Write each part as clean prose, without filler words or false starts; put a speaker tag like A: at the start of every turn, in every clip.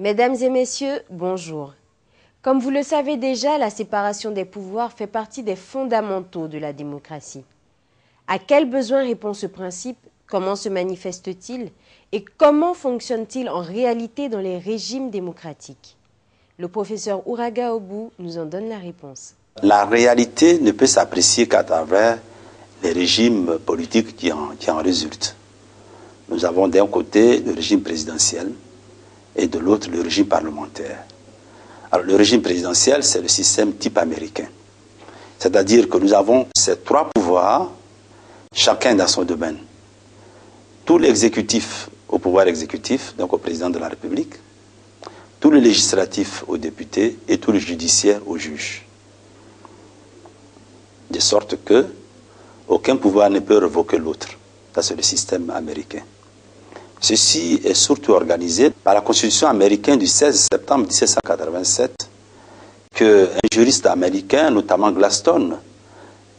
A: Mesdames et messieurs, bonjour. Comme vous le savez déjà, la séparation des pouvoirs fait partie des fondamentaux de la démocratie. À quel besoin répond ce principe? Comment se manifeste-t-il? Et comment fonctionne-t-il en réalité dans les régimes démocratiques? Le professeur Ouraga Obu nous en donne la réponse.
B: La réalité ne peut s'apprécier qu'à travers les régimes politiques qui en résultent. Nous avons d'un côté le régime présidentiel et de l'autre le régime parlementaire. Alors le régime présidentiel, c'est le système type américain. C'est-à-dire que nous avons ces trois pouvoirs, chacun dans son domaine. Tout l'exécutif au pouvoir exécutif, donc au président de la République, tout le législatif aux députés et tout le judiciaire aux juges. De sorte que aucun pouvoir ne peut révoquer l'autre. Ça, c'est le système américain. Ceci est surtout organisé par la Constitution américaine du 16 septembre 1787, qu'un juriste américain, notamment Gladstone,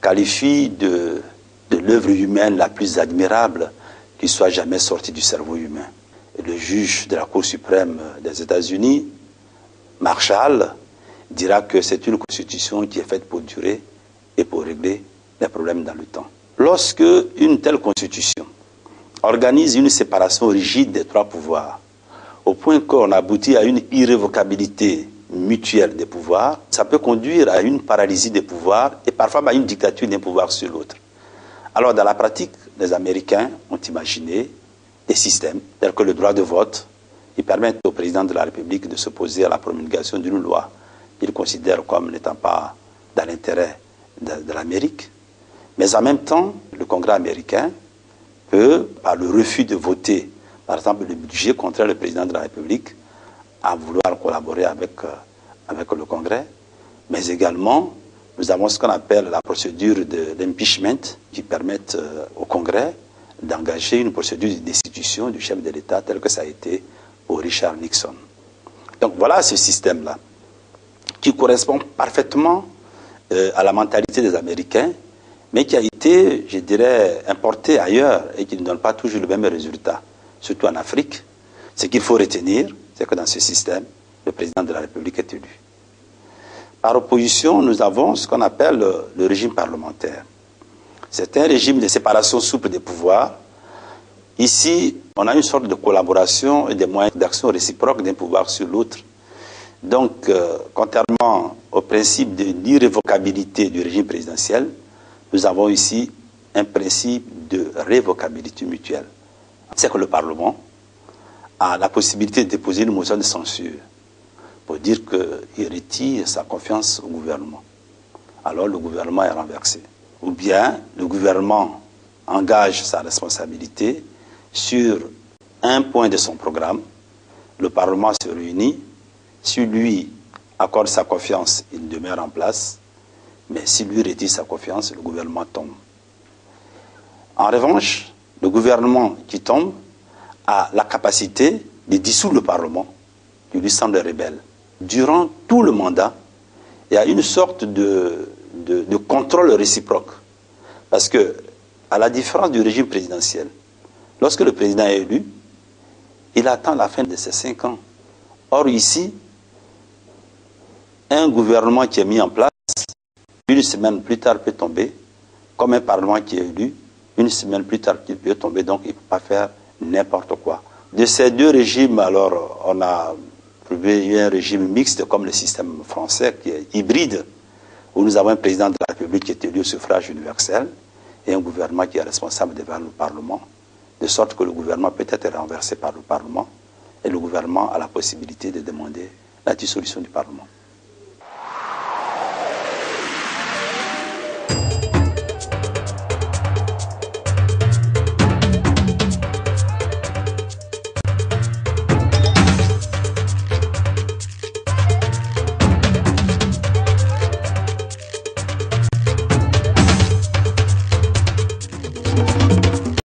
B: qualifie de l'œuvre humaine la plus admirable qui soit jamais sortie du cerveau humain. Et le juge de la Cour suprême des États-Unis, Marshall, dira que c'est une constitution qui est faite pour durer et pour régler les problèmes dans le temps. Lorsque une telle constitution organise une séparation rigide des trois pouvoirs, au point qu'on aboutit à une irrévocabilité mutuelle des pouvoirs, ça peut conduire à une paralysie des pouvoirs et parfois à une dictature d'un pouvoir sur l'autre. Alors dans la pratique, les Américains ont imaginé des systèmes tels que le droit de vote qui permettent au président de la République de s'opposer à la promulgation d'une loi qu'il considère comme n'étant pas dans l'intérêt de l'Amérique. Mais en même temps, le Congrès américain peut, par le refus de voter, par exemple, le budget contraire le président de la République, à vouloir collaborer avec le Congrès. Mais également, nous avons ce qu'on appelle la procédure d'impeachment qui permet au Congrès d'engager une procédure de destitution du chef de l'État tel que ça a été pour Richard Nixon. Donc voilà ce système-là qui correspond parfaitement à la mentalité des Américains, mais qui a été, je dirais, importé ailleurs et qui ne donne pas toujours le même résultat, surtout en Afrique. Ce qu'il faut retenir, c'est que dans ce système, le président de la République est élu. Par opposition, nous avons ce qu'on appelle le régime parlementaire. C'est un régime de séparation souple des pouvoirs. Ici, on a une sorte de collaboration et des moyens d'action réciproque d'un pouvoir sur l'autre. Donc, contrairement au principe de l'irrévocabilité du régime présidentiel, nous avons ici un principe de révocabilité mutuelle. C'est que le Parlement a la possibilité de déposer une motion de censure pour dire qu'il retire sa confiance au gouvernement. Alors le gouvernement est renversé. Ou bien le gouvernement engage sa responsabilité sur un point de son programme, le Parlement se réunit, si lui accorde sa confiance, il demeure en place, mais si lui retire sa confiance, le gouvernement tombe. En revanche, le gouvernement qui tombe a la capacité de dissoudre le Parlement, qui lui semble rebelle. Durant tout le mandat, il y a une sorte de contrôle réciproque. Parce que, à la différence du régime présidentiel, lorsque le président est élu, il attend la fin de ses 5 ans. Or ici, un gouvernement qui est mis en place, une semaine plus tard peut tomber, comme un parlement qui est élu, une semaine plus tard il peut tomber, donc il ne peut pas faire n'importe quoi. De ces deux régimes, alors, on a trouvé un régime mixte comme le système français qui est hybride, où nous avons un président de la République qui est élu au suffrage universel et un gouvernement qui est responsable devant le Parlement, de sorte que le gouvernement peut être renversé par le Parlement et le gouvernement a la possibilité de demander la dissolution du Parlement.